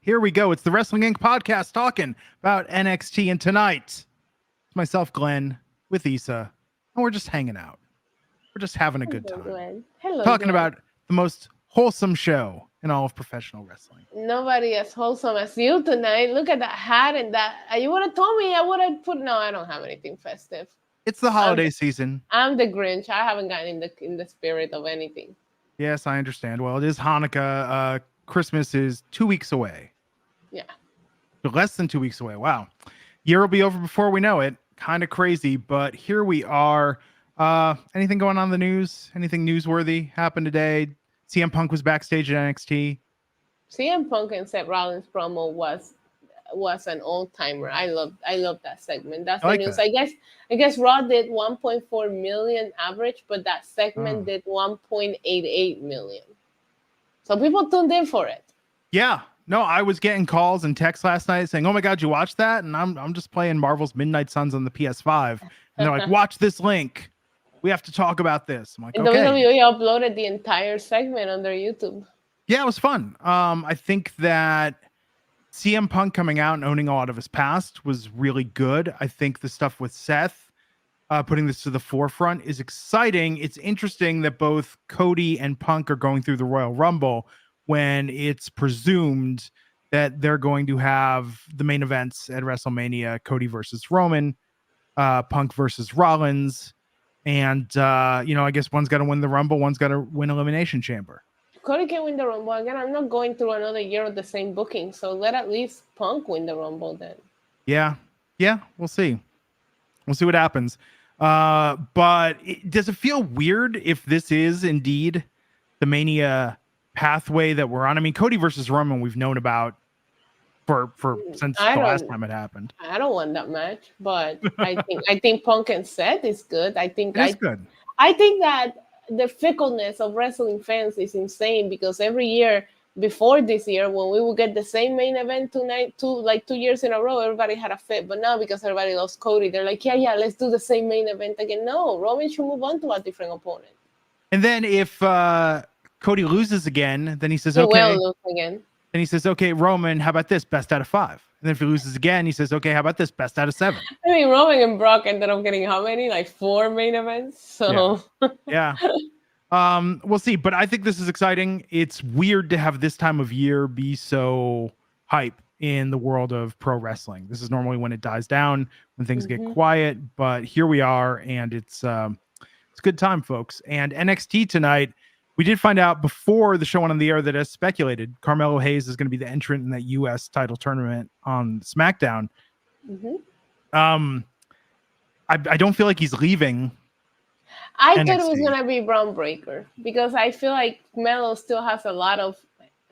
Here we go. It's the Wrestling Inc. podcast talking about NXT. And tonight, it's myself, Glenn, with Issa, and we're just hanging out. We're just having a good time. Glenn. Hello, talking Glenn. about the most wholesome show in all of professional wrestling. Nobody as wholesome as you tonight. Look at that hat and that. You would have told me. I would have put. No, I don't have anything festive. It's the holiday season. I'm the Grinch. I haven't gotten in the spirit of anything. Yes, I understand. Well, it is Hanukkah. Christmas is 2 weeks away. Yeah. Less than 2 weeks away. Wow. Year will be over before we know it. Kind of crazy, but here we are. Anything going on in the news? Anything newsworthy happened today? CM Punk was backstage at NXT. CM Punk and Seth Rollins promo was an all-timer. I love that segment. That's the news. That. I guess Raw did 1.4 million average, but that segment did 1.88 million. So people tuned in for it. Yeah. No, I was getting calls and texts last night saying, "Oh my God, you watched that?" And I'm just playing Marvel's Midnight Suns on the PS5. And they're like, "Watch this link. We have to talk about this." I'm like, and okay. WWE uploaded the entire segment on their YouTube. Yeah, it was fun. I think that CM Punk coming out and owning a lot of his past was really good. I think the stuff with Seth, putting this to the forefront, is exciting. It's interesting that both Cody and Punk are going through the Royal Rumble when it's presumed that they're going to have the main events at WrestleMania: Cody versus Roman, Punk versus Rollins. And, I guess one's got to win the Rumble, one's got to win Elimination Chamber. Cody can win the Rumble. Again, I'm not going through another year of the same booking, so let at least Punk win the Rumble then. Yeah, we'll see. We'll see what happens. But does it feel weird if this is indeed the Mania pathway that we're on? I mean, Cody versus Roman we've known about for since the last time it happened. I don't want that match, but I think Punk and Seth is good. I think it's good. I think that the fickleness of wrestling fans is insane because every year before this year, when we would get the same main event 2 years in a row, everybody had a fit. But now because everybody loves Cody, they're like, yeah, let's do the same main event again. No, Roman should move on to a different opponent. And then if Cody loses again, then he says, he will lose again. And he says, okay, Roman, how about this? Best out of 5. And then if he loses again, he says, okay, how about this? Best out of 7. I mean, Roman and Brock ended up getting how many? Like 4 main events? So yeah. We'll see. But I think this is exciting. It's weird to have this time of year be so hype in the world of pro wrestling. This is normally when it dies down, when things get quiet. But here we are, and it's a good time, folks. And NXT tonight, we did find out before the show went on the air that, as speculated, Carmelo Hayes is going to be the entrant in that U.S. title tournament on SmackDown. I don't feel like he's leaving. I thought it was going to be Braun Breaker because I feel like Melo still has a lot of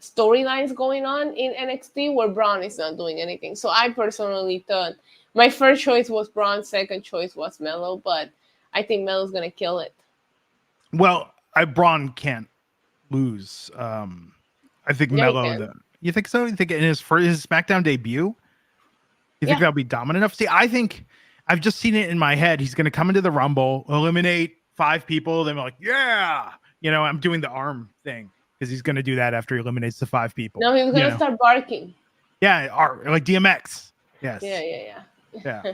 storylines going on in NXT where Braun is not doing anything. So I personally thought my first choice was Braun, second choice was Melo, but I think Melo's going to kill it. Well, Braun can't lose. I think Melo. You think so? You think in his SmackDown debut? You think that'll be dominant enough? See, I think I've just seen it in my head. He's going to come into the Rumble, eliminate 5 people. Then we're like, yeah, I'm doing the arm thing because he's going to do that after he eliminates the 5 people. No, he's going to start barking. Yeah, like DMX. Yes. Yeah.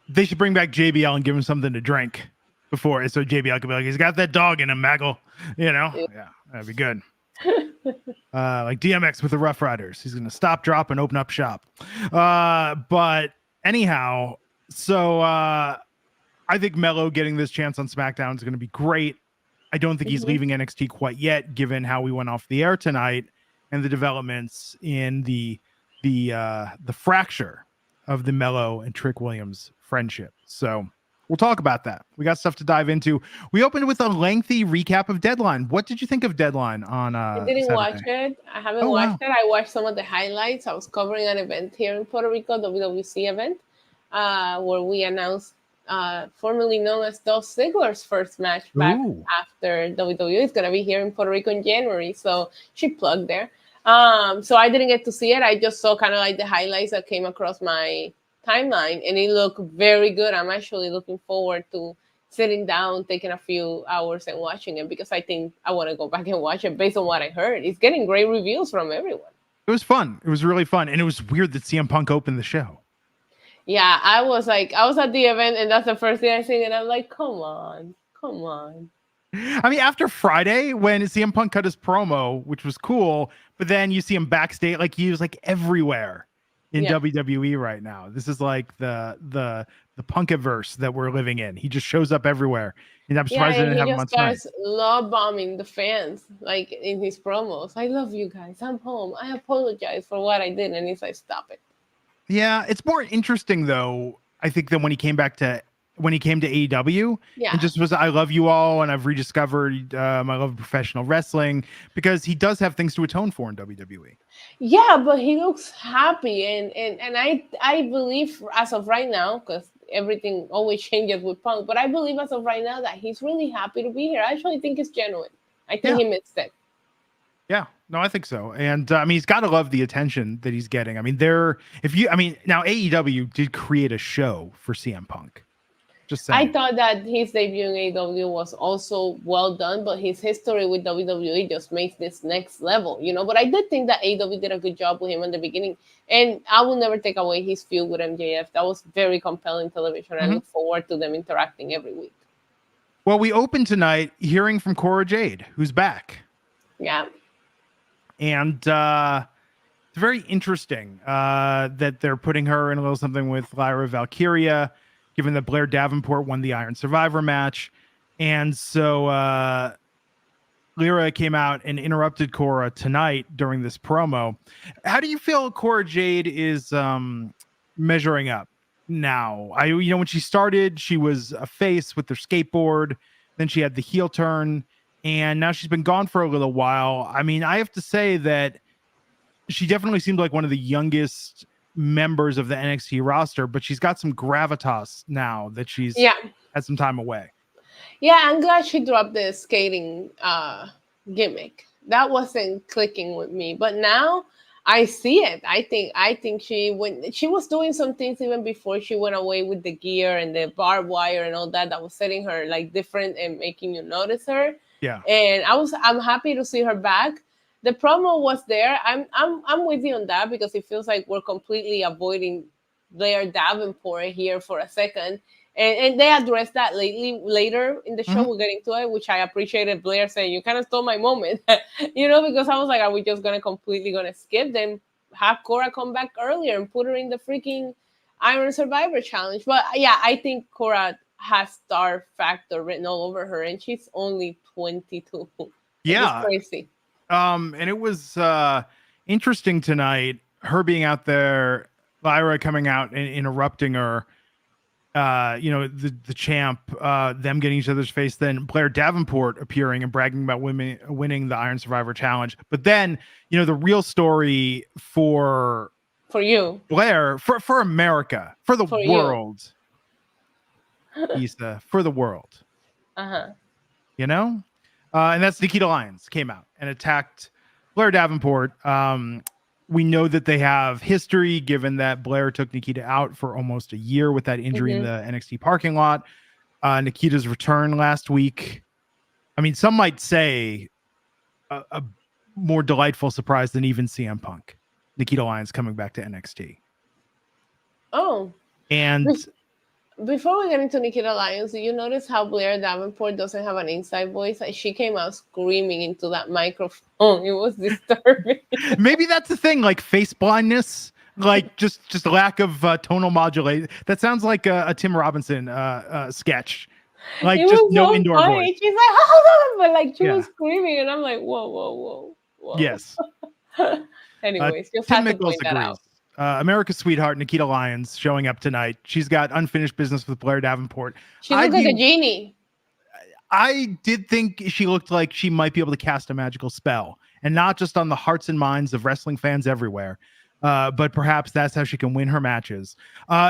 They should bring back JBL and give him something to drink before, so JBL could be like, he's got that dog in him, Maggle. Yeah, that'd be good. Like DMX with the Rough Riders. He's gonna stop, drop, and open up shop. But anyhow, so I think Melo getting this chance on SmackDown is gonna be great. I don't think he's leaving NXT quite yet, given how we went off the air tonight and the developments in the fracture of the Melo and Trick Williams friendship. So we'll talk about that. We got stuff to dive into. We opened with a lengthy recap of Deadline. What did you think of Deadline on I didn't Saturday? watch it. I haven't watched it. I watched some of the highlights. I was covering an event here in Puerto Rico, the WWC event, where we announced formerly known as Dolph Ziggler's first match back after WWE. It's going to be here in Puerto Rico in January. So she plugged there. So I didn't get to see it. I just saw kind of like the highlights that came across my timeline, and it looked very good. I'm actually looking forward to sitting down, taking a few hours and watching it, because I think I want to go back and watch it based on what I heard. It's getting great reviews from everyone. It was fun. It was really fun. And it was weird that CM Punk opened the show. Yeah, I was at the event, and that's the first thing I seen, and I'm like, come on. I mean, after Friday, when CM Punk cut his promo, which was cool, but then you see him backstage, like he was like everywhere in WWE right now. This is like the Punkiverse that we're living in. He just shows up everywhere, and I'm surprised they didn't have him on tonight. He just starts love bombing the fans, like in his promos. I love you guys. I'm home. I apologize for what I did, and he's like, stop it. Yeah, it's more interesting though, I think, than when he came to AEW and just was, I love you all, and I've rediscovered my love of professional wrestling, because he does have things to atone for in WWE. Yeah, but he looks happy, and I believe as of right now, because everything always changes with Punk, but I believe as of right now that he's really happy to be here. I actually think it's genuine. I think he missed it. Yeah, no, I think so. And I mean, he's got to love the attention that he's getting. I mean, now AEW did create a show for CM Punk. Just saying. I thought that his debut in AEW was also well done, but his history with WWE just makes this next level, But I did think that AEW did a good job with him in the beginning, and I will never take away his feud with MJF. That was very compelling television. I look forward to them interacting every week. Well, we opened tonight hearing from Kora Jade, who's back. Yeah. And it's very interesting that they're putting her in a little something with Lyra Valkyria, given that Blair Davenport won the Iron Survivor match. And so Lyra came out and interrupted Kora tonight during this promo. How do you feel Kora Jade is measuring up now? When she started, she was a face with her skateboard. Then she had the heel turn. And now she's been gone for a little while. I mean, I have to say that she definitely seemed like one of the youngest members of the NXT roster, but she's got some gravitas now that she's had some time away. Yeah, I'm glad she dropped the skating gimmick. That wasn't clicking with me, but now I see it. I think she was doing some things even before she went away with the gear and the barbed wire and all that was setting her like different and making you notice her. Yeah. And I'm happy to see her back. The promo was there. I'm with you on that, because it feels like we're completely avoiding Blair Davenport here for a second. And they addressed that later in the show. We're getting to it, which I appreciated Blair saying, you kind of stole my moment, because I was like, are we just completely gonna skip them? Have Kora come back earlier and put her in the freaking Iron Survivor Challenge. But yeah, I think Kora has star factor written all over her, and she's only 22. Yeah. It's crazy. And it was interesting tonight, her being out there, Lyra coming out and interrupting her, the champ, them getting each other's face, then Blair Davenport appearing and bragging about winning the Iron Survivor Challenge. But then, the real story for you, Blair, for America, for the world, Issa, for the world. And that's Nikita Lions came out and attacked Blair Davenport. We know that they have history, given that Blair took Nikita out for almost a year with that injury in the NXT parking lot. Nikita's return last week. I mean, some might say a more delightful surprise than even CM Punk. Nikita Lions coming back to NXT. Oh. And before we get into Nikita Lions, do you notice how Blair Davenport doesn't have an inside voice? She came out screaming into that microphone. It was disturbing. Maybe that's the thing, like face blindness, like just lack of tonal modulation. That sounds like a Tim Robinson sketch. Like just no indoor voice. She's like, oh, but like she was screaming, and I'm like, whoa. Yes. Anyways, just Tim had to Mickles point that out. America's sweetheart, Nikita Lions, showing up tonight. She's got unfinished business with Blair Davenport. She looks like a genie. I did think she looked like she might be able to cast a magical spell, and not just on the hearts and minds of wrestling fans everywhere, but perhaps that's how she can win her matches.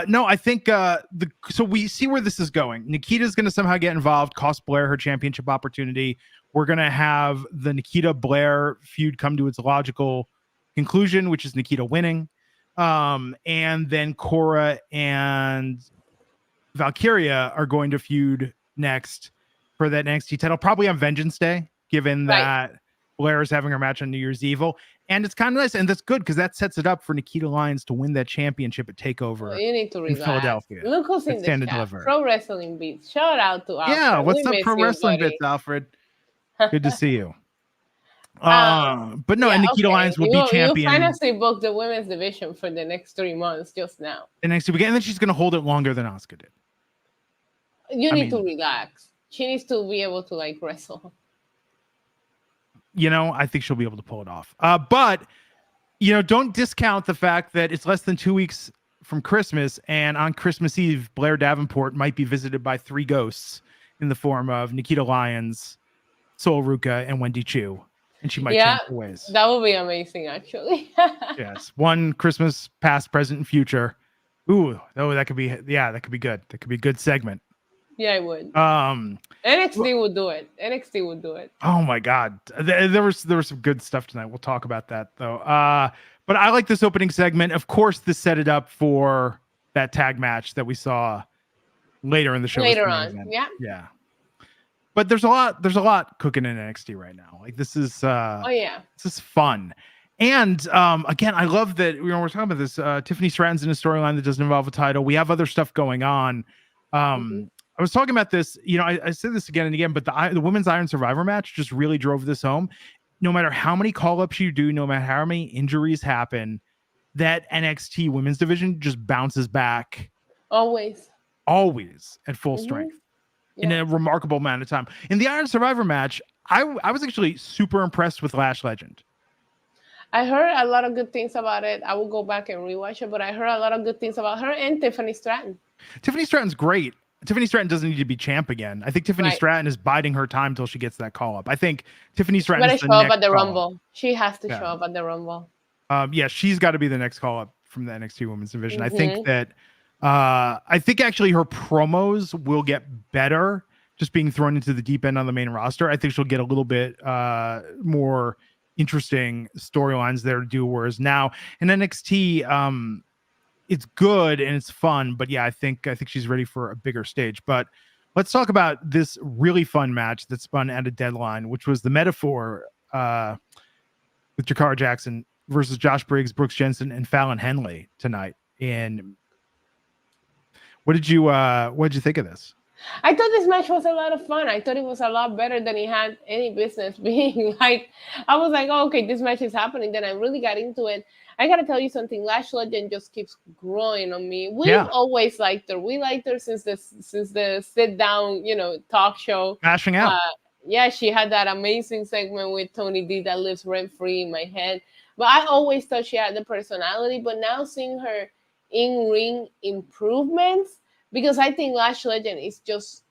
No, I think so we see where this is going. Nikita's going to somehow get involved, cost Blair her championship opportunity. We're going to have the Nikita Blair feud come to its logical conclusion, which is Nikita winning. And then Kora and Valkyria are going to feud next for that NXT title, probably on Vengeance Day, given that Blair is having her match on New Year's Eve. And it's kind of nice, and that's good because that sets it up for Nikita Lions to win that championship at TakeOver you need to in Philadelphia. Look who's in the chat. Pro Wrestling Beats. Shout out to Alfred. Yeah, what's up, Pro Wrestling Beats, Alfred? Good to see you. But no, and Nikita Lions will be champion. You fantasy booked the women's division for the next 3 months just now. The next weekend, and then she's going to hold it longer than Asuka did. You need to relax. She needs to be able to like wrestle. I think she'll be able to pull it off. But don't discount the fact that it's less than 2 weeks from Christmas, and on Christmas Eve, Blair Davenport might be visited by 3 ghosts in the form of Nikita Lions, Sol Ruka, and Wendy Chu. And she might change her ways. That would be amazing, actually. Yes. One Christmas, past, present, and future. Ooh, that could be good. That could be a good segment. Yeah, it would. NXT would do it. NXT would do it. Oh my God. There was some good stuff tonight. We'll talk about that though. But I like this opening segment. Of course, this set it up for that tag match that we saw later in the show. Later on. Yeah. Yeah. But there's a lot cooking in NXT right now. Like this is this is fun. And again, I love that we're talking about this. Tiffany Stratton's in a storyline that doesn't involve a title. We have other stuff going on. I was talking about this, I said this again and again, but the women's Iron Survivor match just really drove this home. No matter how many call-ups you do, no matter how many injuries happen, that NXT women's division just bounces back. Always at full strength in a remarkable amount of time. In the Iron Survivor match, I was actually super impressed with Lash Legend. I heard a lot of good things about it. I will go back and rewatch it, but I heard a lot of good things about her and Tiffany Stratton. Tiffany Stratton's great. Tiffany Stratton doesn't need to be champ again. I think Tiffany Stratton is biding her time till she gets that call up. I think Tiffany Stratton is the next show up at the Rumble. She has to show up at the Rumble. She's got to be the next call up from the NXT Women's Division. I think that I think actually her promos will get better just being thrown into the deep end on the main roster. I think she'll get a little bit more interesting storylines there to do. Whereas now in NXT, it's good and it's fun, but I think she's ready for a bigger stage. But let's talk about this really fun match that spun at a deadline, which was the Metaphor with Jakara Jackson versus Josh Briggs, Brooks Jensen, and Fallon Henley tonight. And what did you think of this? I thought this match was a lot of fun. I thought it was a lot better than it had any business being. Like, I was like, oh, okay, this match is happening. Then I really got into it. I got to tell you something. Lash Legend just keeps growing on me. We've always liked her. We liked her since the sit down, talk show. Mashing out. She had that amazing segment with Tony D that lives rent free in my head. But I always thought she had the personality. But now seeing her in-ring improvements, because I think Lash Legend is just,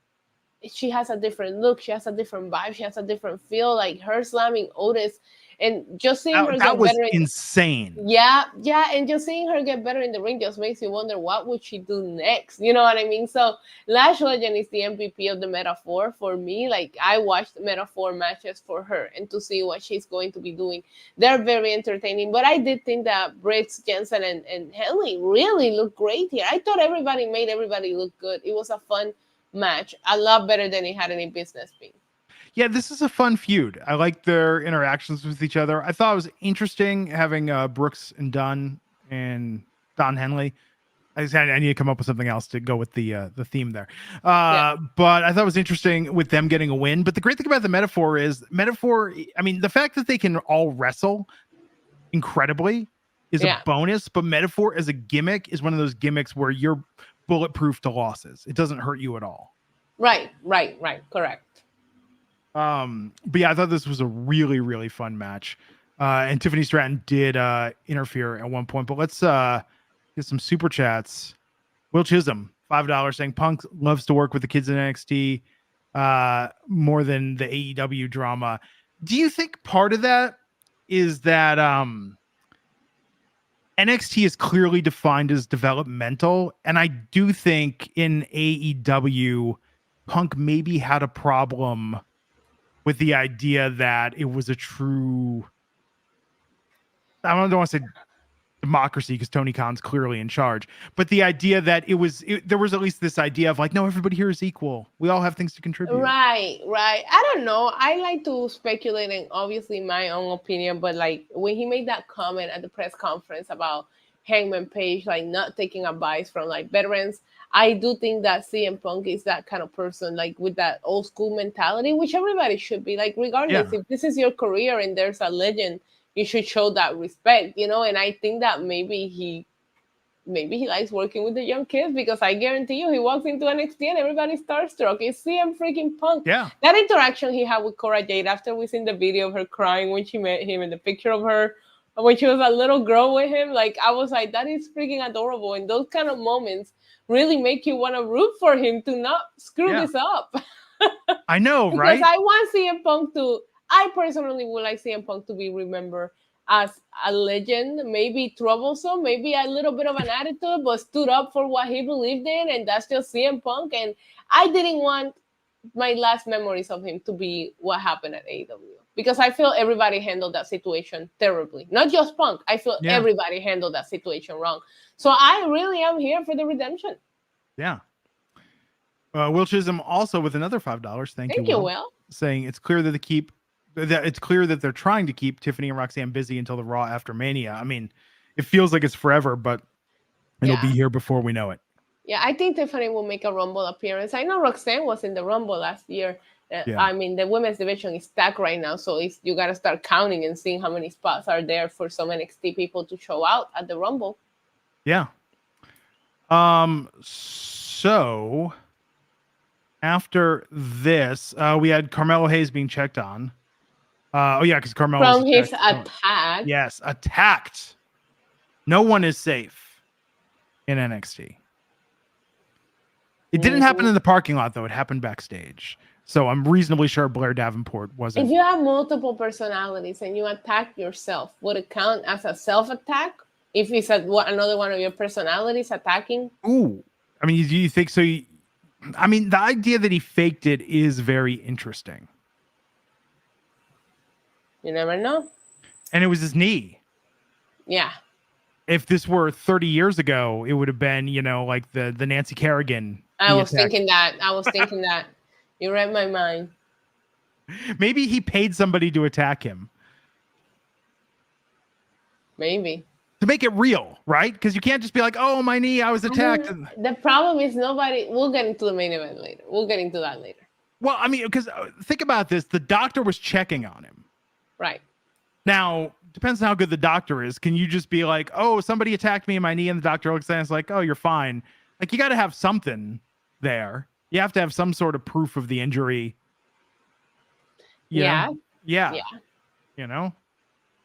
she has a different look. She has a different vibe. She has a different feel. Like her slamming Otis and just seeing her get better. Insane. Yeah. And just seeing her get better in the ring just makes you wonder what would she do next. You know what I mean? So Lash Legend is the MVP of the Metaphor for me. Like I watched Metaphor matches for her and to see what she's going to be doing. They're very entertaining. But I did think that Briggs, Jensen, and Henley really looked great here. I thought everybody made everybody look good. It was a fun match. A lot better than it had any business being. Yeah, this is a fun feud. I like their interactions with each other. I thought it was interesting having Brooks and Don Henley. I need to come up with something else to go with the theme there. But I thought it was interesting with them getting a win. But the great thing about the Metaphor is the fact that they can all wrestle incredibly is a bonus. But Metaphor as a gimmick is one of those gimmicks where you're bulletproof to losses. It doesn't hurt you at all. Right. Correct. But I thought this was a really, really fun match. And Tiffany Stratton did interfere at one point. But let's get some super chats. Will Chisholm, $5, saying Punk loves to work with the kids in NXT more than the AEW drama. Do you think part of that is that NXT is clearly defined as developmental? And I do think in AEW, Punk maybe had a problem with the idea that it was a true, I don't want to say democracy because Tony Khan's clearly in charge. But the idea that there was at least this idea of like, no, everybody here is equal. We all have things to contribute. Right. I don't know. I like to speculate and obviously my own opinion, but like when he made that comment at the press conference about Hangman Page, like not taking advice from like veterans, I do think that CM Punk is that kind of person, like with that old school mentality, which everybody should be. Like, regardless if this is your career and there's a legend, you should show that respect, you know. And I think that maybe he likes working with the young kids, because I guarantee you he walks into NXT and everybody's starstruck. It's CM freaking Punk. Yeah. That interaction he had with Kora Jade after we seen the video of her crying when she met him and the picture of her when she was a little girl with him, like I was like, that is freaking adorable. And those kind of moments really make you want to root for him to not screw this up. I know, right? Because I want CM Punk I personally would like CM Punk to be remembered as a legend, maybe troublesome, maybe a little bit of an attitude, but stood up for what he believed in, and that's just CM Punk. And I didn't want my last memories of him to be what happened at AEW, because I feel everybody handled that situation terribly. Not just Punk. I feel everybody handled that situation wrong. So I really am here for the redemption. Yeah. Will Chisholm also with another $5. Thank you, Will. Saying it's clear that they're trying to keep Tiffany and Roxanne busy until the Raw after Mania. I mean, it feels like it's forever, but it'll be here before we know it. Yeah, I think Tiffany will make a Rumble appearance. I know Roxanne was in the Rumble last year. I mean, the women's division is stacked right now, so you got to start counting and seeing how many spots are there for some NXT people to show out at the Rumble. Yeah. So after this, we had Carmelo Hayes being checked on. Because Carmelo from his attack. Yes, attacked. No one is safe in NXT. It didn't happen in the parking lot, though. It happened backstage. So I'm reasonably sure Blair Davenport wasn't. If you have multiple personalities and you attack yourself, would it count as a self-attack? If it's another one of your personalities attacking? Ooh. I mean, do you think so? I mean, the idea that he faked it is very interesting. You never know. And it was his knee. Yeah. If this were 30 years ago, it would have been, like the Nancy Kerrigan. I was thinking that. You read my mind. Maybe he paid somebody to attack him. Maybe. To make it real, right? Because you can't just be like, oh, my knee, I was attacked. The problem is we'll get into the main event later. We'll get into that later. Well, I mean, because think about this. The doctor was checking on him. Right. Now, depends on how good the doctor is. Can you just be like, oh, somebody attacked me in my knee, and the doctor looks at it and is like, oh, you're fine. Like, you got to have something there. You have to have some sort of proof of the injury. Yeah.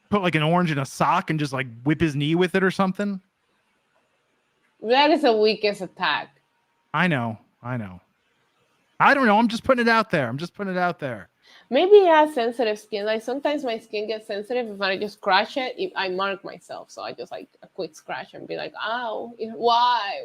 Put like an orange in a sock and just like whip his knee with it or something. That is the weakest attack. I know. I don't know. I'm just putting it out there. Maybe he has sensitive skin. Like sometimes my skin gets sensitive. If I just scratch it, I mark myself. So I just like a quick scratch and be like, ow, why?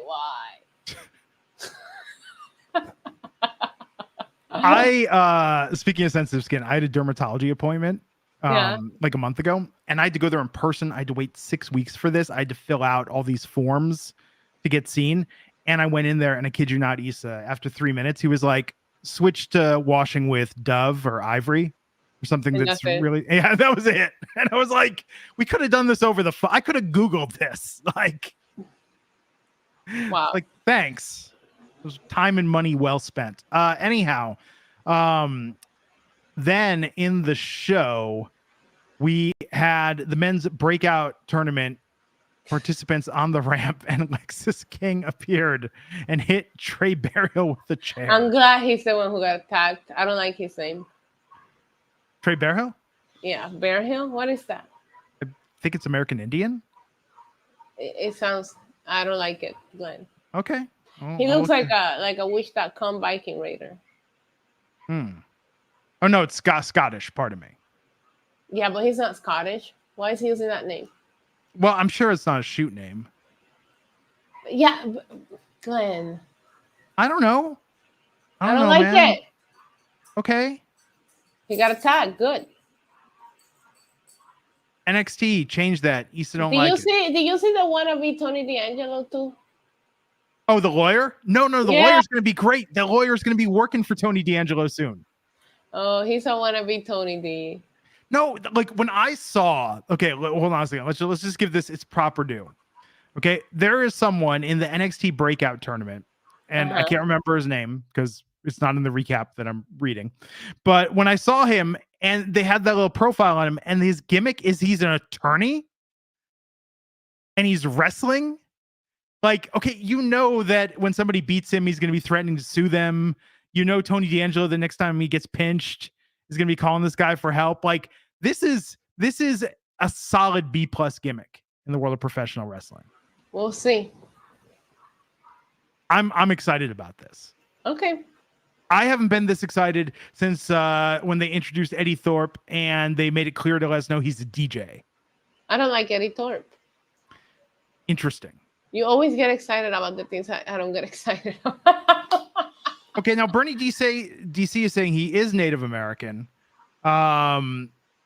Speaking of sensitive skin, I had a dermatology appointment like a month ago, and I had to go there in person. I had to wait 6 weeks for this. I had to fill out all these forms to get seen. And I went in there, and I kid you not, Issa, after 3 minutes, he was like, switch to washing with Dove or Ivory or something. That was it. And I was like, we could have done this over the phone. I could have Googled this. Like, wow. Like, thanks. It was time and money well spent. Anyhow, then in the show, we had the men's breakout tournament participants on the ramp, and Alexis King appeared and hit Trey Burial with a chair. I'm glad he's the one who got attacked. I don't like his name. Trey Burial? Yeah, Burial? What is that? I think it's American Indian. It sounds, I don't like it, Glenn. Okay. He looks like a Wish.com Viking raider. Oh no, it's Scottish, pardon me. Yeah, but he's not Scottish. Why is he using that name? Well, I'm sure it's not a shoot name. Yeah, Glenn. I don't know. I don't like it. Okay. He got a tag. Good. NXT, change that. Issa don't Did like you it. see? Did you see the wannabe Tony D'Angelo too? Oh, the lawyer? No, the lawyer's going to be great. The lawyer's going to be working for Tony D'Angelo soon. Oh, he's a wannabe Tony D. No, like when I saw, okay, hold on a second. Let's just give this its proper due. Okay, there is someone in the NXT breakout tournament, and I can't remember his name because it's not in the recap that I'm reading. But when I saw him and they had that little profile on him, and his gimmick is he's an attorney and he's wrestling. Like, okay, you know that when somebody beats him, he's going to be threatening to sue them. You know, Tony D'Angelo, the next time he gets pinched, is going to be calling this guy for help. Like, this is a solid B+ gimmick in the world of professional wrestling. We'll see. I'm excited about this. Okay. I haven't been this excited since when they introduced Eddie Thorpe and they made it clear to let us know he's a DJ. I don't like Eddie Thorpe. Interesting. You always get excited about the things I don't get excited about. Okay, now Bernie DC is saying he is Native American,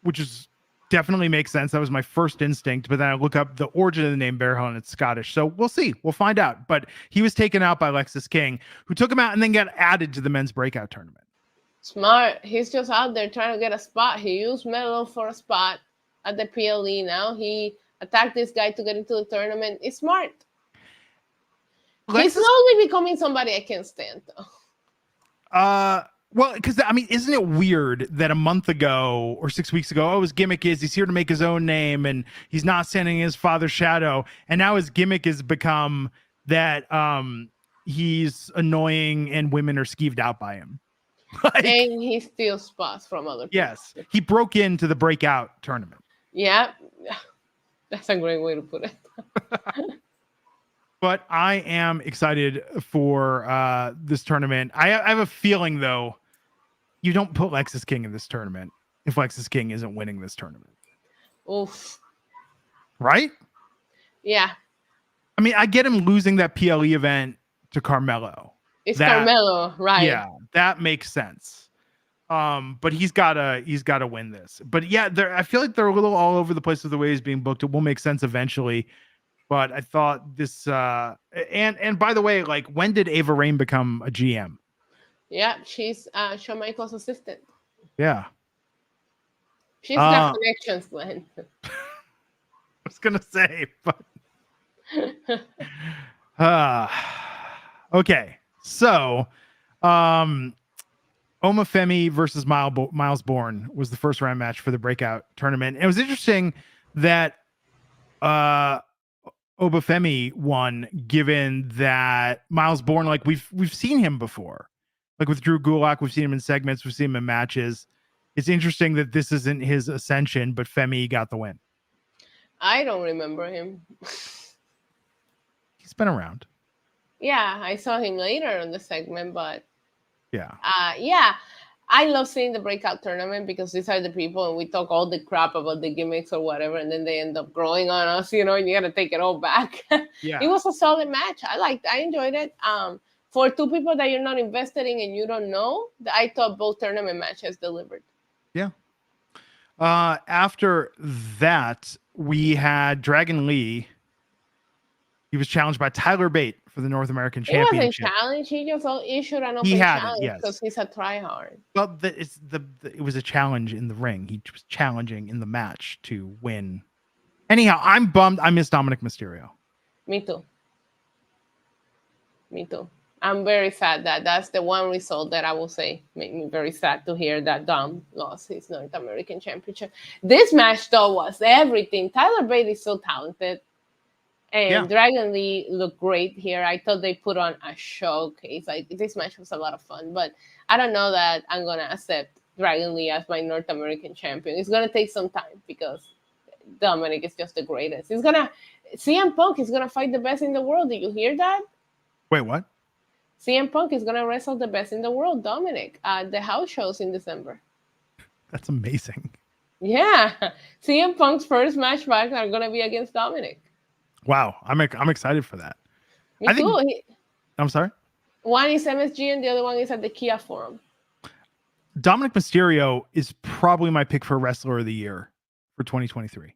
which is definitely makes sense. That was my first instinct, but then I look up the origin of the name Bear Hill and it's Scottish. So we'll see. We'll find out. But he was taken out by Lexis King, who took him out and then got added to the men's breakout tournament. Smart. He's just out there trying to get a spot. He used Melo for a spot at the PLE. Now he attacked this guy to get into the tournament. It's smart. He's slowly becoming somebody I can't stand, though. Well, because I mean, isn't it weird that a month ago or 6 weeks ago, his gimmick is he's here to make his own name and he's not standing in his father's shadow, and now his gimmick has become that he's annoying and women are skeeved out by him. Like, and he steals spots from other people. Yes, he broke into the breakout tournament. Yeah, that's a great way to put it. But I am excited for this tournament. I have a feeling, though, you don't put Lexis King in this tournament if Lexis King isn't winning this tournament. Oof. Right? Yeah. I mean, I get him losing that PLE event to Carmelo. Carmelo, right? Yeah, that makes sense. But he's gotta win this. But yeah, I feel like they're a little all over the place with the way he's being booked. It will make sense eventually. But I thought this, and by the way, like, when did Ava Raine become a GM? Yeah, she's Shawn Michaels' assistant. Yeah. She's got connections, Glenn. I was gonna say, but okay. So, Omafemi versus Miles Bourne was the first round match for the breakout tournament. And it was interesting that Obafemi won, given that Miles Bourne, like we've seen him before, like with Drew Gulak, we've seen him in segments, we've seen him in matches. It's interesting that this isn't his ascension, but Femi got the win. I don't remember him. He's been around. Yeah, I saw him later in the segment, but yeah. Yeah. I love seeing the breakout tournament because these are the people and we talk all the crap about the gimmicks or whatever, and then they end up growing on us, and you got to take it all back. Yeah. It was a solid match. I enjoyed it. For two people that you're not invested in and you don't know, I thought both tournament matches delivered. Yeah. After that, we had Dragon Lee. He was challenged by Tyler Bate for the North American Championship. He wasn't challenged. He just issued an open challenge because he's a tryhard. Well, it was a challenge in the ring. He was challenging in the match to win. Anyhow, I'm bummed I missed Dominic Mysterio. Me too. I'm very sad that that's the one result that I will say made me very sad to hear that Dom lost his North American Championship. This match, though, was everything. Tyler Bate is so talented. And Dragon Lee looked great here. I thought they put on a showcase. Like, this match was a lot of fun. But I don't know that I'm going to accept Dragon Lee as my North American champion. It's going to take some time because Dominic is just the greatest. CM Punk is going to fight the best in the world. Did you hear that? Wait, what? CM Punk is going to wrestle the best in the world, Dominic, at the house shows in December. That's amazing. Yeah. CM Punk's first match back are going to be against Dominic. Wow, I'm excited for that. Me too. I'm sorry? One is MSG and the other one is at the Kia Forum. Dominic Mysterio is probably my pick for Wrestler of the Year for 2023.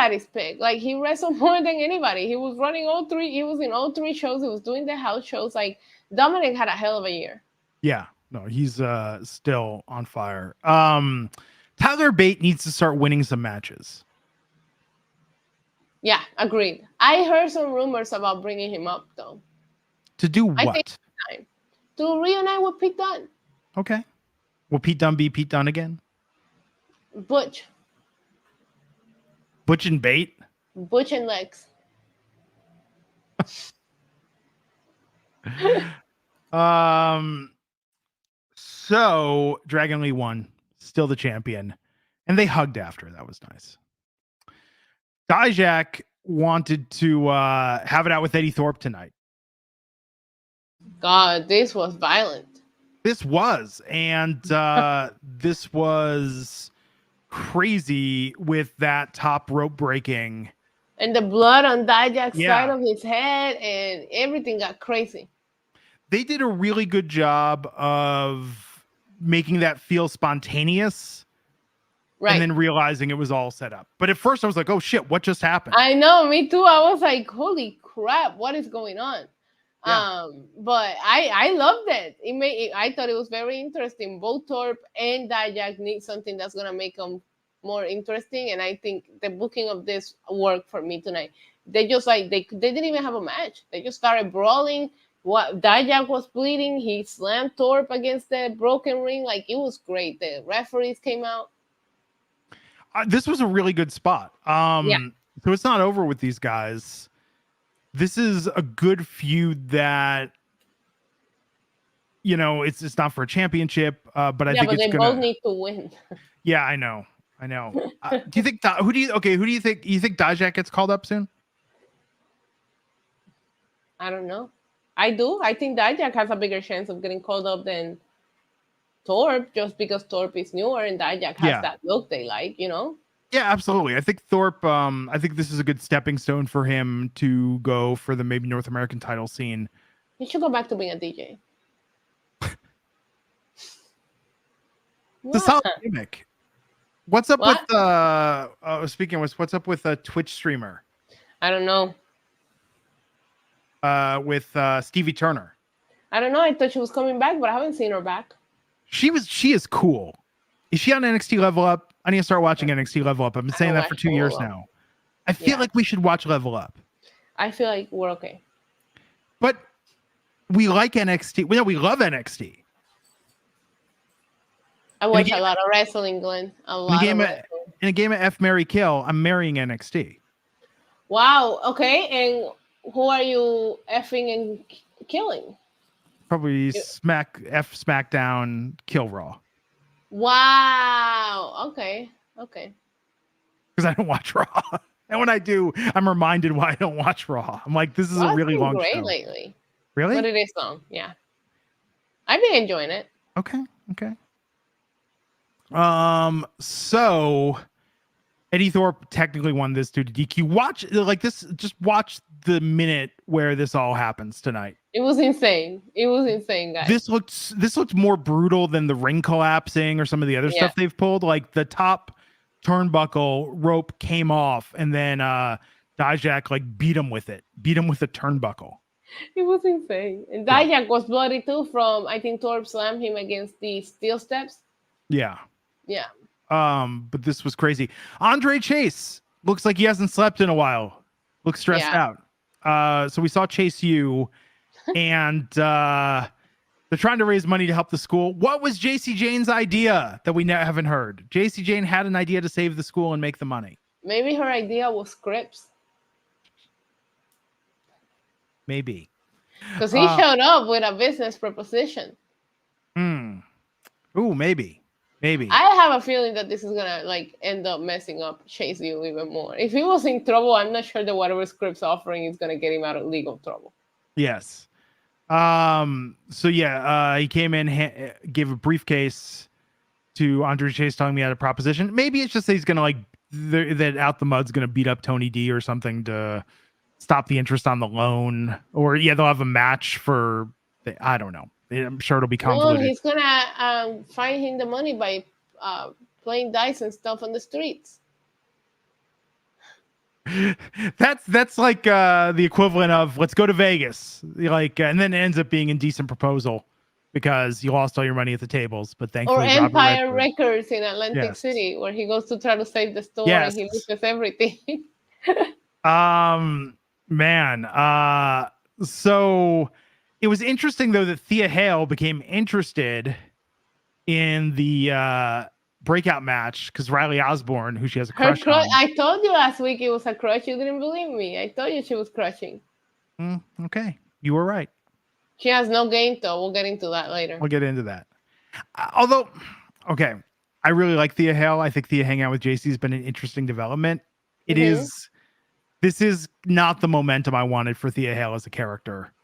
everybody's pick. Like, he wrestled more than anybody. He was running all three. He was in all three shows. He was doing the house shows. Like, Dominic had a hell of a year. Yeah, no, he's still on fire. Tyler Bate needs to start winning some matches. Yeah, agreed. I heard some rumors about bringing him up, though. To do what? I think it's time to reunite with Pete Dunne. Okay. Will Pete Dunne be Pete Dunne again? Butch and Bate? Butch and Lex. So Dragon Lee won, still the champion, and they hugged after. That was nice. Dijak wanted to have it out with Eddie Thorpe tonight. God, this was violent. This was crazy with that top rope breaking. And the blood on Dijak's side of his head, and everything got crazy. They did a really good job of making that feel spontaneous. Right. And then realizing it was all set up. But at first I was like, oh shit, what just happened? I know, me too. I was like, holy crap, what is going on? Yeah. But I loved it. I thought it was very interesting. Both Thorpe and Dijak need something that's gonna make them more interesting. And I think the booking of this worked for me tonight. They just they didn't even have a match. They just started brawling. What Dijak was bleeding, he slammed Thorpe against the broken ring. Like, it was great. The referees came out. This was a really good spot. So it's not over with these guys. This is a good feud that, it's not for a championship, but I think it's both need to win. Yeah, I know. Do you think who do you think Dijak gets called up soon? I don't know. I do. I think Dijak has a bigger chance of getting called up than Thorpe, just because Thorpe is newer and Dijak has that look they like, Yeah, absolutely. I think Thorpe, I think this is a good stepping stone for him to go for the maybe North American title scene. He should go back to being a DJ. It's a solid gimmick. What's up with what's up with a Twitch streamer? I don't know. With Stevie Turner. I don't know. I thought she was coming back, but I haven't seen her back. She is cool. Is she on NXT Level Up? I need to start watching NXT Level Up. I've been saying that for 2 years now. I feel like we should watch Level Up. I feel like we're okay. But we like NXT. We love NXT. I watch a lot of wrestling, Glenn. In a game of F, Marry, Kill, I'm marrying NXT. Wow. Okay. And who are you effing and killing? Probably SmackDown, Kill Raw. Wow. Okay. Because I don't watch Raw, and when I do, I'm reminded why I don't watch Raw. I'm like, this is a really long show. Lately. Really? But it is long. Yeah. I've been enjoying it. Okay. So Eddie Thorpe technically won this due to DQ. Watch the minute where this all happens tonight. It was insane. Guys. This looked more brutal than the ring collapsing or some of the other stuff they've pulled. Like, the top turnbuckle rope came off, and then Dijak beat him with a turnbuckle. It was insane. And Dijak was bloody too from, I think Thorpe slammed him against the steel steps. Yeah. Yeah. But this was crazy. Andre Chase looks like he hasn't slept in a while. Looks stressed out. So we saw Chase U, and they're trying to raise money to help the school. What was JC Jane's idea that we haven't heard? JC Jane had an idea to save the school and make the money. Maybe her idea was scripts. Maybe. Because he showed up with a business proposition. Ooh, maybe. I have a feeling that this is gonna end up messing up Chase U even more. If he was in trouble, I'm not sure that whatever Scripps offering is gonna get him out of legal trouble. Yes. He came in, gave a briefcase to Andre Chase, telling me he had a proposition. Maybe it's just that he's gonna that Out the Mud's gonna beat up Tony D or something to stop the interest on the loan, or they'll have a match for. I don't know. I'm sure it'll be convoluted. Well, he's gonna find him the money by playing dice and stuff on the streets. That's like the equivalent of let's go to Vegas, like, and then it ends up being Indecent Proposal because you lost all your money at the tables. But Or thankfully, Empire Records in Atlantic Yes. City, where he goes to try to save the store Yes. and he loses everything. Man. So it was interesting though that Thea Hale became interested in the breakout match because Riley Osborne, who she has a crush on. I told you last week it was a crush. You didn't believe me. I told you she was crushing. Okay, you were right. She has no game though. We'll get into that later. We'll get into that. Although, okay, I really like Thea Hale. I think Thea hanging out with JC has been an interesting development. It is. This is not the momentum I wanted for Thea Hale as a character.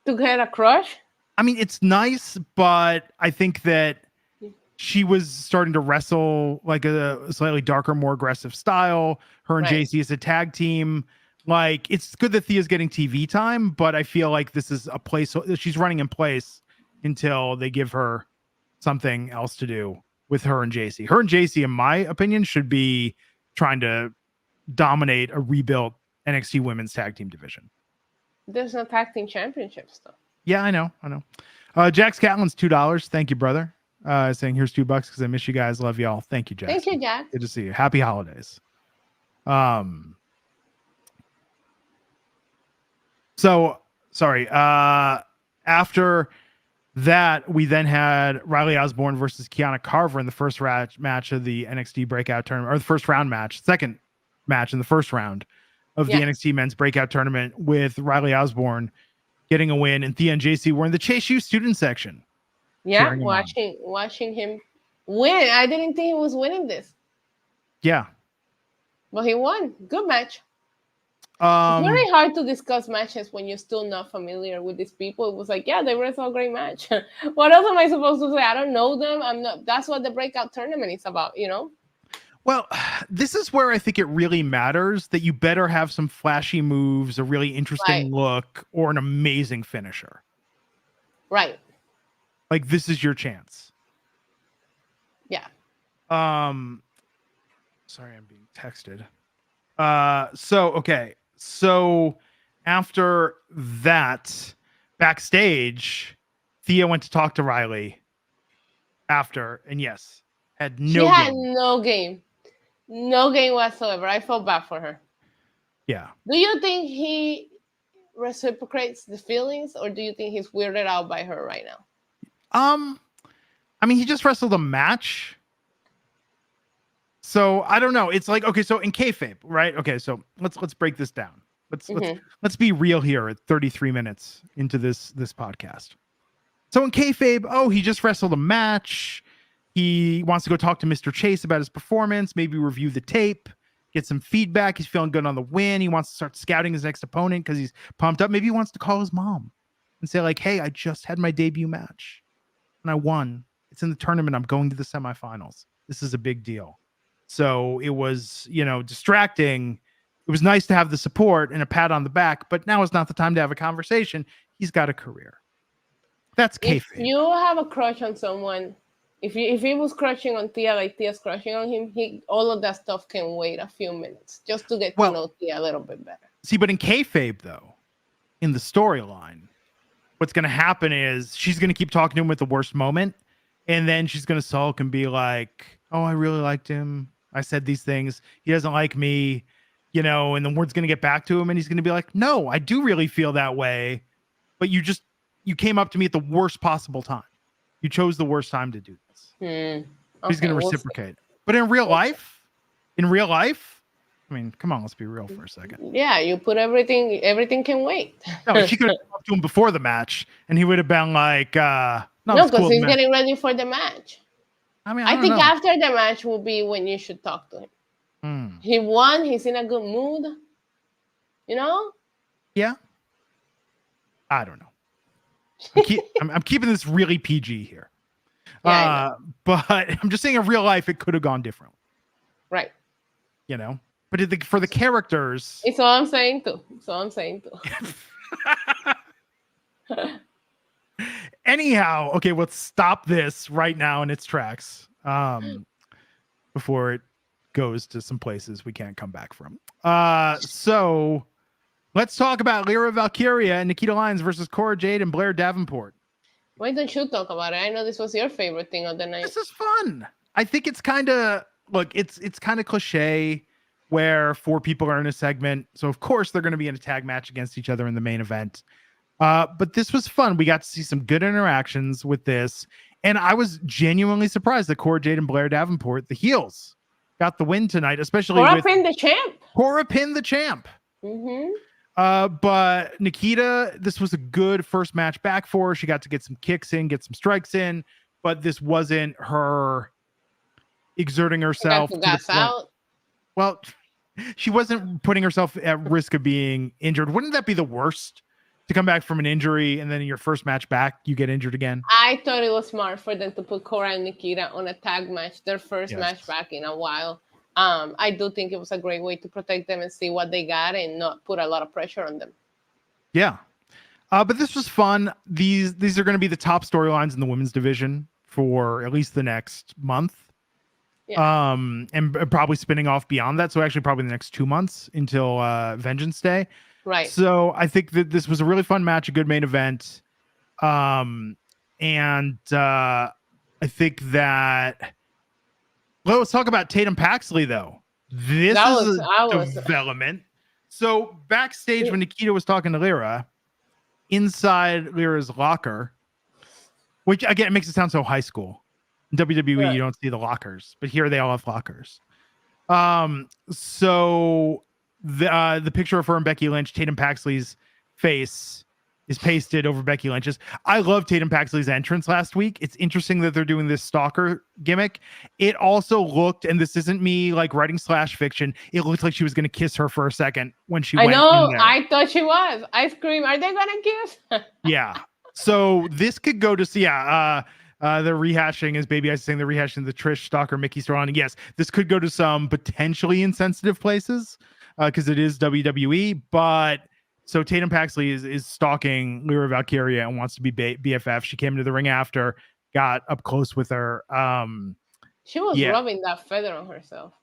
To get a crush? I mean, it's nice, but I think that she was starting to wrestle like a slightly darker, more aggressive style. Her and JC as a tag team. Like, it's good that Thea's getting TV time, but I feel like this is a place she's running in place until they give her something else to do with her and JC. Her and JC, in my opinion, should be trying to dominate a rebuilt NXT women's tag team division. There's no tag team championships though. Yeah, I know. Jack Scatlin's $2. Thank you, brother. Saying here's $2 because I miss you guys. Love y'all. Thank you, Jack. Thank you, Jack. Good to see you. Happy holidays. So sorry. After that, we then had Riley Osborne versus Kiana Carver in the first match of the NXT breakout tournament, or the first round match, second match in the first round of the NXT men's breakout tournament, with Riley Osborne getting a win, and Thea and JC were in the Chase U student section. Yeah, watching him win. I didn't think he was winning this. Yeah. But he won. Good match. It's very hard to discuss matches when you're still not familiar with these people. It was like, yeah, they wrestled a great match. What else am I supposed to say? I don't know them. I'm not. That's what the breakout tournament is about, you know? Well, this is where I think it really matters that you better have some flashy moves, a really interesting look, or an amazing finisher. Right. Like, this is your chance. Yeah. Sorry, I'm being texted. So after that, backstage, Thea went to talk to Riley after, and yes, had no game. No game whatsoever. I felt bad for her. Yeah. Do you think he reciprocates the feelings, or do you think he's weirded out by her right now? I mean, he just wrestled a match. So I don't know. It's like, okay, so in kayfabe, right? Okay, so let's break this down. Let's be real here at 33 minutes into this podcast. So in kayfabe, he just wrestled a match. He wants to go talk to Mr. Chase about his performance, maybe review the tape, get some feedback. He's feeling good on the win. He wants to start scouting his next opponent because he's pumped up. Maybe he wants to call his mom and say, like, hey, I just had my debut match and I won. It's in the tournament. I'm going to the semifinals. This is a big deal. So it was, distracting. It was nice to have the support and a pat on the back, but now is not the time to have a conversation. He's got a career. That's kayfabe. If you have a crush on someone, if he was crushing on Thea like Thea's crushing on him, all of that stuff can wait a few minutes just to get to know Thea a little bit better. See, but in kayfabe, though, in the storyline, what's going to happen is she's going to keep talking to him at the worst moment, and then she's going to sulk and be like, oh, I really liked him. I said these things. He doesn't like me, and the word's going to get back to him, and he's going to be like, no, I do really feel that way, but you came up to me at the worst possible time. You chose the worst time to do this. Okay, he's going to reciprocate. But in real life, I mean, come on, let's be real for a second. Yeah, you put everything can wait. No, she could have talked to him before the match, and he would have been like, no, because he's getting ready for the match. I mean, I think after the match will be when you should talk to him. He won. He's in a good mood. Yeah. I don't know. I'm keeping this really PG here. Yeah, but I'm just saying in real life, it could have gone differently. Right. But for the characters. It's all I'm saying too. Anyhow, okay, let's stop this right now in its tracks before it goes to some places we can't come back from. So let's talk about Lyra Valkyria and Nikita Lions versus Kora Jade and Blair Davenport. Why don't you talk about it? I know this was your favorite thing of the night. This is fun. I think it's kind of it's kind of cliche where 4 people are in a segment, so of course they're going to be in a tag match against each other in the main event. But this was fun. We got to see some good interactions with this, and I was genuinely surprised that Kora Jade and Blair Davenport, the heels, got the win tonight, especially Kora pinned the champ. Kora pinned the champ. But Nikita, this was a good first match back for her. She got to get some kicks in, get some strikes in, but this wasn't her exerting herself. Well, she wasn't putting herself at risk of being injured. Wouldn't that be the worst? To come back from an injury and then in your first match back, you get injured again? I thought it was smart for them to put Kora and Nikita on a tag match, their first match back in a while. I do think it was a great way to protect them and see what they got and not put a lot of pressure on them. Yeah. But this was fun. These are going to be the top storylines in the women's division for at least the next month. Yeah. And probably spinning off beyond that. So actually probably the next 2 months until Vengeance Day. Right. So I think that this was a really fun match, a good main event. And I think that let's talk about Tatum Paxley though. This is a development. So backstage when Nikita was talking to Lyra, inside Lyra's locker, which again it makes it sound so high school. In WWE, you don't see the lockers, but here they all have lockers. So the picture of her and Becky Lynch, Tatum Paxley's face is pasted over Becky Lynch's. I love Tatum Paxley's entrance last week. It's interesting that they're doing this stalker gimmick. It also looked, and this isn't me like writing /fiction, it looked like she was going to kiss her for a second when she went in there. I thought she was. I screamed, are they going to kiss? Yeah. So this could go to see, the rehashing, as Baby Ice saying, the rehashing the Trish stalker Mickey Strawn. And yes, this could go to some potentially insensitive places because it is WWE. But so Tatum Paxley is stalking Lyra Valkyria and wants to be BFF. She came into the ring after, got up close with her. She was rubbing that feather on herself.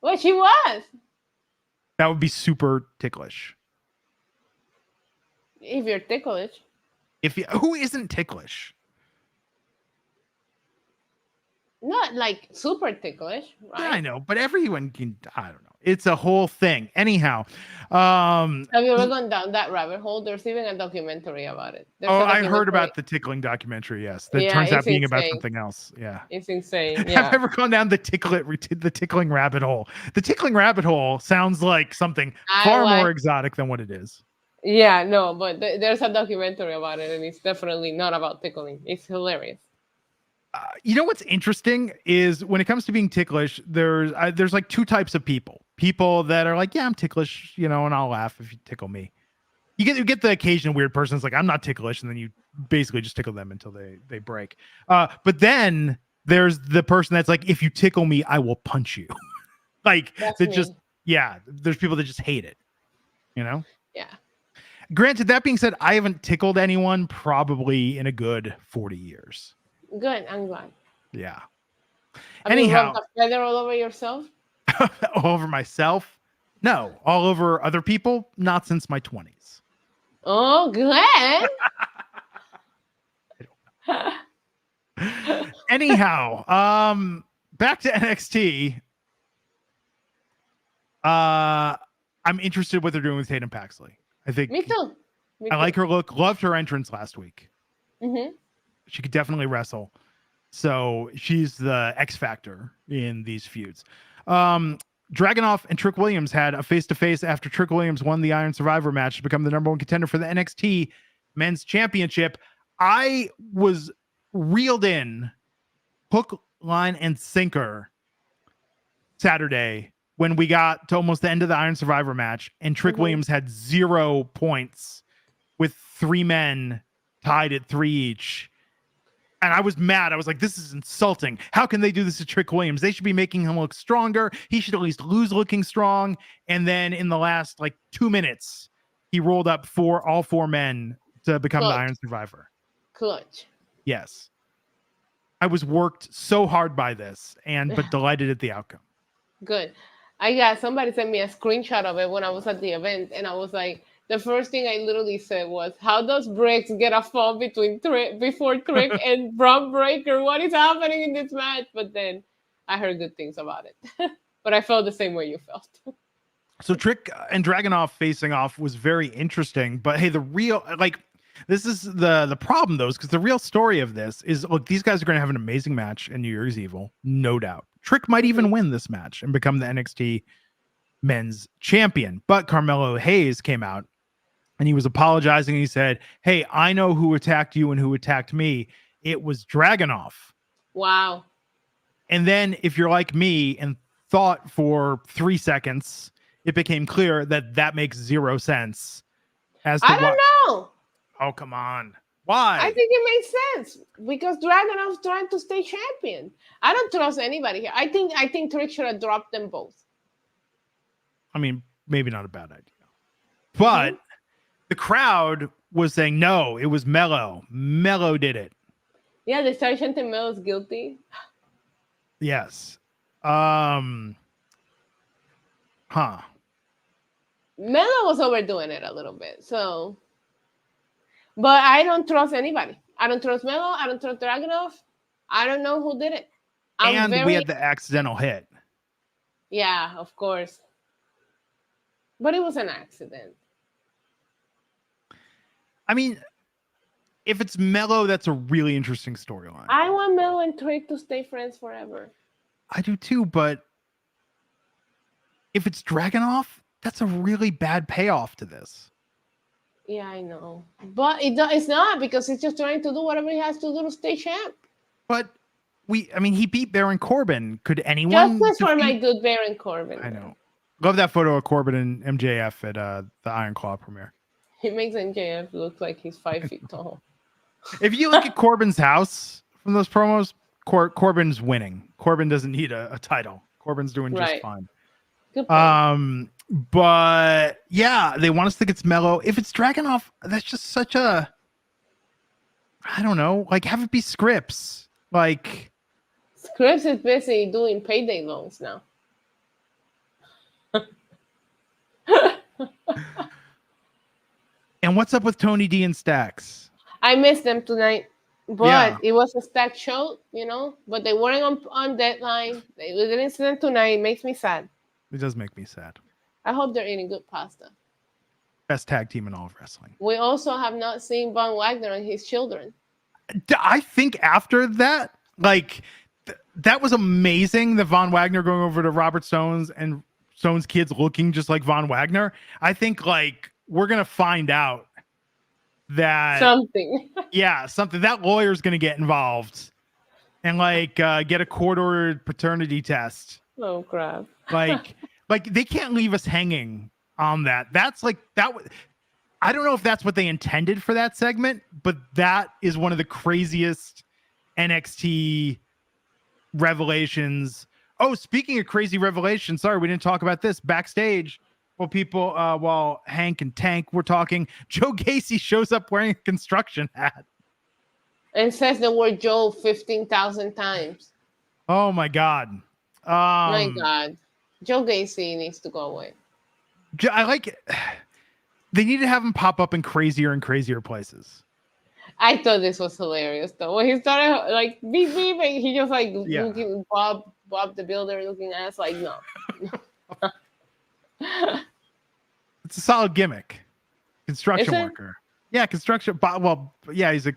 Well, she was. That would be super ticklish. If you're ticklish. Who isn't ticklish? Not like super ticklish, right? Yeah, I know, but everyone can. I don't know. It's a whole thing. Anyhow, have you ever gone down that rabbit hole? There's even a documentary about it. I heard about the tickling documentary. Yes, that turns out being about something else. Yeah, it's insane. Yeah. I've ever gone down the tickling rabbit hole. The tickling rabbit hole sounds like something far more exotic than what it is. Yeah, no, but there's a documentary about it, and it's definitely not about tickling. It's hilarious. You know what's interesting is when it comes to being ticklish, there's like 2 types of people. People that are like, yeah, I'm ticklish, and I'll laugh if you tickle me. You get the occasional weird person that's like, I'm not ticklish, and then you basically just tickle them until they break. But then there's the person that's like, if you tickle me, I will punch you. Like there's people that just hate it. Yeah. Granted, that being said, I haven't tickled anyone probably in a good 40 years. Good, I'm glad. Yeah. Have you rubbed a feather all over yourself? All over myself? No. All over other people? Not since my 20s. Oh, Glenn. Anyhow, back to NXT. I'm interested what they're doing with Tatum Paxley. I think Me too. I like her look. Loved her entrance last week. Mm-hmm. She could definitely wrestle. So she's the X factor in these feuds. Dragunov and Trick Williams had a face-to-face after Trick Williams won the Iron Survivor match to become the #1 contender for the NXT Men's Championship. I was reeled in hook, line, and sinker Saturday when we got to almost the end of the Iron Survivor match and Trick Williams had 0 points with 3 men tied at 3 each. And I was mad. I was like, this is insulting. How can they do this to Trick Williams? They should be making him look stronger. He should at least lose looking strong. And then in the last 2 minutes, he rolled up all 4 men to become the Iron Survivor. Clutch. Yes. I was worked so hard by this, but delighted at the outcome. Good. Somebody sent me a screenshot of it when I was at the event, and I was like, the first thing I literally said was, "How does Briggs get a fall before Trick and Braun Breaker? What is happening in this match?" But then I heard good things about it. But I felt the same way you felt. So Trick and Dragunov facing off was very interesting. But hey, this is the problem though, because the real story of this is, look, these guys are going to have an amazing match in New Year's Evil, no doubt. Trick might even win this match and become the NXT men's champion. But Carmelo Hayes came out and he was apologizing. And he said, "Hey, I know who attacked you and who attacked me. It was Dragunov." Wow. And then if you're like me and thought for 3 seconds, it became clear that makes zero sense. I don't know. Oh, come on. Why? I think it makes sense because Dragunov's trying to stay champion. I don't trust anybody here. I think Trick should have dropped them both. I mean, maybe not a bad idea. But the crowd was saying, no, it was Melo. Melo did it. Yeah, they started chanting Melo's guilty. Yes. Melo was overdoing it a little bit, so. But I don't trust anybody. I don't trust Melo. I don't trust Dragunov. I don't know who did it. We had the accidental hit. Yeah, of course. But it was an accident. I mean, if it's Melo, that's a really interesting storyline. I want Melo and Trick to stay friends forever. I do too, but if it's Dragunov, that's a really bad payoff to this. Yeah, I know. But it's not, because he's just trying to do whatever he has to do to stay champ. But he beat Baron Corbin. Could anyone? Justice for my dude Baron Corbin. I know. Love that photo of Corbin and MJF at the Iron Claw premiere. He makes MJF look like he's 5 feet tall. If you look at Corbin's house from those promos, Corbin's winning. Corbin doesn't need a title. Corbin's doing just fine. Good point. But yeah, they want us to think it's Melo. If it's Dragunov, that's just such a, I don't know, like, have it be Scripps. Like, Scripps is busy doing payday loans now. And what's up with Tony D and Stacks? I missed them tonight, but it was a stacked show, but they weren't on deadline. They didn't see them tonight. It makes me sad. It does make me sad. I hope they're eating good pasta. Best tag team in all of wrestling. We also have not seen Von Wagner and his children. I think after that, that was amazing. The Von Wagner going over to Robert Stone's and Stone's kids looking just like Von Wagner. I think we're going to find out that something. Something. That lawyer's going to get involved and get a court-ordered paternity test. Oh, crap. They can't leave us hanging on that. That's that. I don't know if that's what they intended for that segment, but that is one of the craziest NXT revelations. Oh, speaking of crazy revelations, sorry, we didn't talk about this backstage. While Hank and Tank were talking, Joe Gacy shows up wearing a construction hat and says the word Joe 15,000 times. Oh my God. My God. Joe Gacy needs to go away. I like it. They need to have him pop up in crazier and crazier places. I thought this was hilarious though. When he started beep beep, and he just looking Bob the Builder looking ass no. It's a solid gimmick. Construction worker. Yeah, construction. Well, yeah, he's a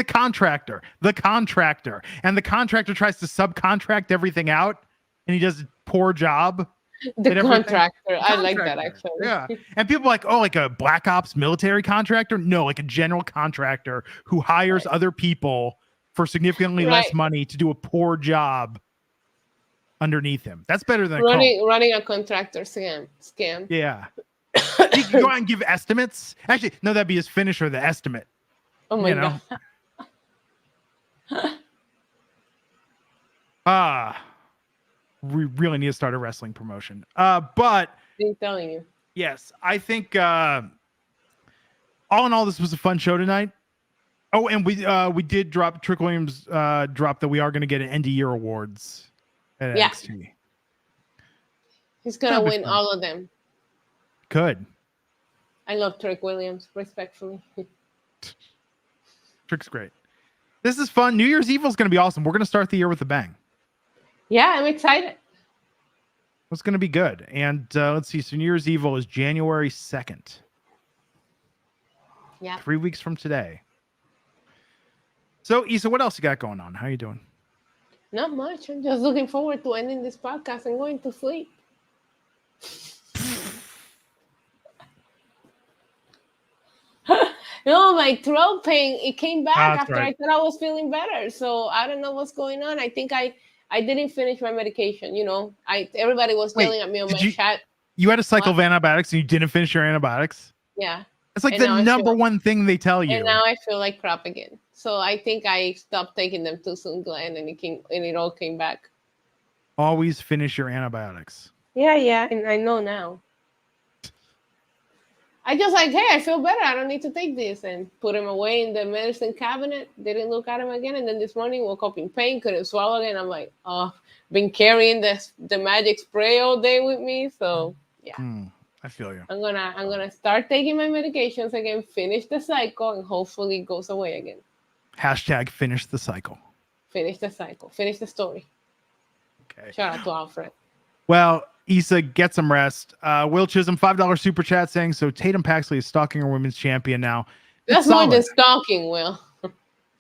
contractor. The contractor. And the contractor tries to subcontract everything out, and he does a poor job. The contractor. I like that, actually. Yeah. And people are like, oh, like a Black Ops military contractor? No, like a general contractor who hires other people for significantly less money to do a poor job underneath him. That's better than running a contractor scam. Yeah. He can go out and give estimates. Actually, no, that'd be his finisher, the estimate. Oh my God. We really need to start a wrestling promotion. But I'm telling you. Yes, I think all in all, this was a fun show tonight. Oh, and we did drop Trick Williams drop that we are going to get an end of year awards at NXT. He's gonna win all of them. Good. I love Trick Williams, respectfully. Trick's great. This is fun. New Year's Evil is going to be awesome. We're going to start the year with a bang. Yeah, I'm excited. It's going to be good. And let's see. So New Year's Evil is January 2nd. Yeah. 3 weeks from today. So, Issa, what else you got going on? How you doing? Not much. I'm just looking forward to ending this podcast and going to sleep. No, my throat pain, it came back after I thought I was feeling better. So I don't know what's going on. I think I didn't finish my medication. You know, everybody was yelling at me on my chat. You had a cycle of antibiotics and you didn't finish your antibiotics? Yeah. It's like the number one thing they tell you. And now I feel like crap again. So I think I stopped taking them too soon, Glenn, and it all came back. Always finish your antibiotics. Yeah, and I know now. I just like, hey, I feel better. I don't need to take this, and put him away in the medicine cabinet. Didn't look at him again, and then this morning woke up in pain, couldn't swallow again. I'm like, oh, been carrying the magic spray all day with me, so yeah. I feel you. I'm gonna start taking my medications again, finish the cycle, and hopefully it goes away again. Hashtag finish the cycle. Finish the cycle. Finish the story. Okay. Shout out to Alfred. Well, Issa, get some rest. Will Chisholm, $5 super chat saying, so Tatum Paxley is stalking her women's champion now. That's more than stalking, Will.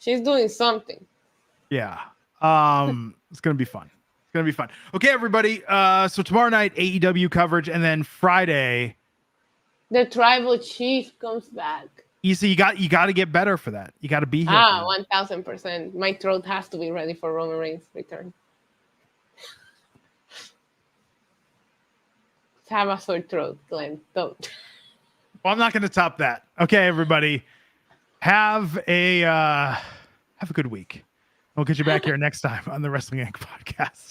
She's doing something. Yeah. It's going to be fun. It's going to be fun. Okay, everybody. So tomorrow night, AEW coverage, and then Friday, the tribal chief comes back. Issa, you got to get better for that. You got to be here. 1000%. My throat has to be ready for Roman Reigns' return. Have a sore throat, Glenn. Don't. Well, I'm not going to top that. Okay, everybody. Have a good week. We'll get you back here next time on the Wrestling Inc. podcast.